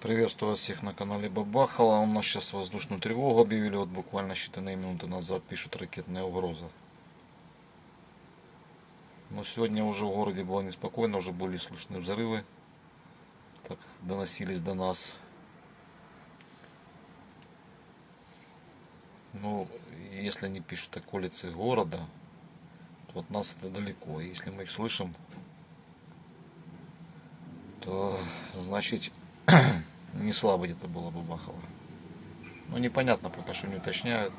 Приветствую вас всех на канале Бабахала. У нас сейчас воздушную тревогу объявили, вот буквально считанные минуты назад, пишут ракетная угроза. Но сегодня уже в городе было неспокойно, уже были слышны взрывы, так доносились до нас. Ну, если они пишут околицы города, то от нас это далеко. Если мы их слышим, то значит не слабо где-то было Бабахало. Ну, непонятно, пока что не уточняют.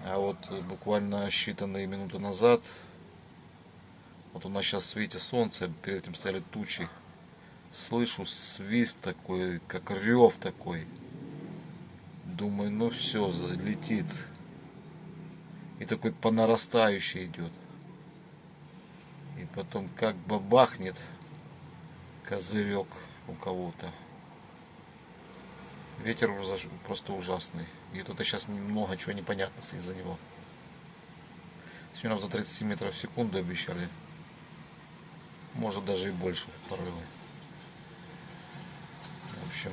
А вот буквально считанные минуты назад, вот у нас сейчас светит солнце, перед этим стояли тучи. Слышу свист такой, как рев такой. Думаю, ну все, летит. И такой по нарастающей идет. И потом как бабахнет козырек у кого-то. Ветер просто ужасный. И тут сейчас много чего непонятно из-за него. Сегодня за 30 метров в секунду обещали. Может даже и больше порывы. В общем,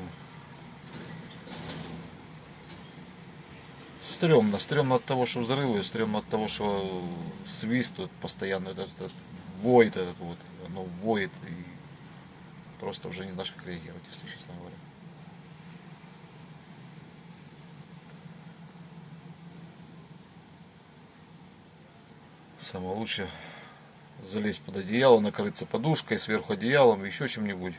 стрёмно. Стрёмно от того, что взрывы, стрёмно от того, что свистают постоянно, этот воет этот вот. Оно воет и просто уже не знаешь, как реагировать, если честно говоря. Самое лучшее залезть под одеяло, накрыться подушкой, сверху одеялом, еще чем-нибудь.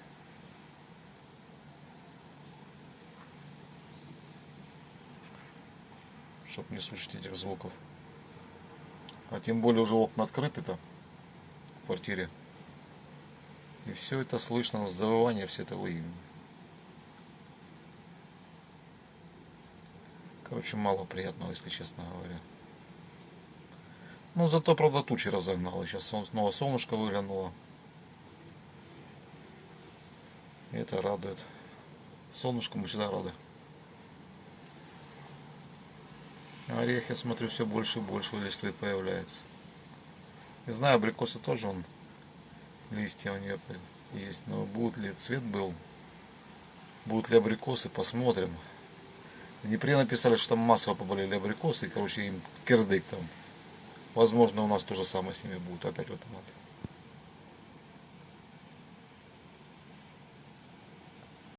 Чтобы не слышать этих звуков. А тем более уже окна открыты-то в квартире. И все это слышно, завывание, все это выявлено. Короче, мало приятного, если честно говоря. Ну, зато, правда, тучи разогнало. Сейчас снова солнышко выглянуло. И это радует. Солнышку мы всегда рады. Орех, я смотрю, все больше и больше листвы появляется. Не знаю, абрикосы тоже листья у нее есть. Но будет ли цвет был? Будут ли абрикосы, посмотрим. В Днепре написали, что там массово поболели абрикосы. И, короче, им кирдык там. Возможно, у нас то же самое с ними будет опять в этом году.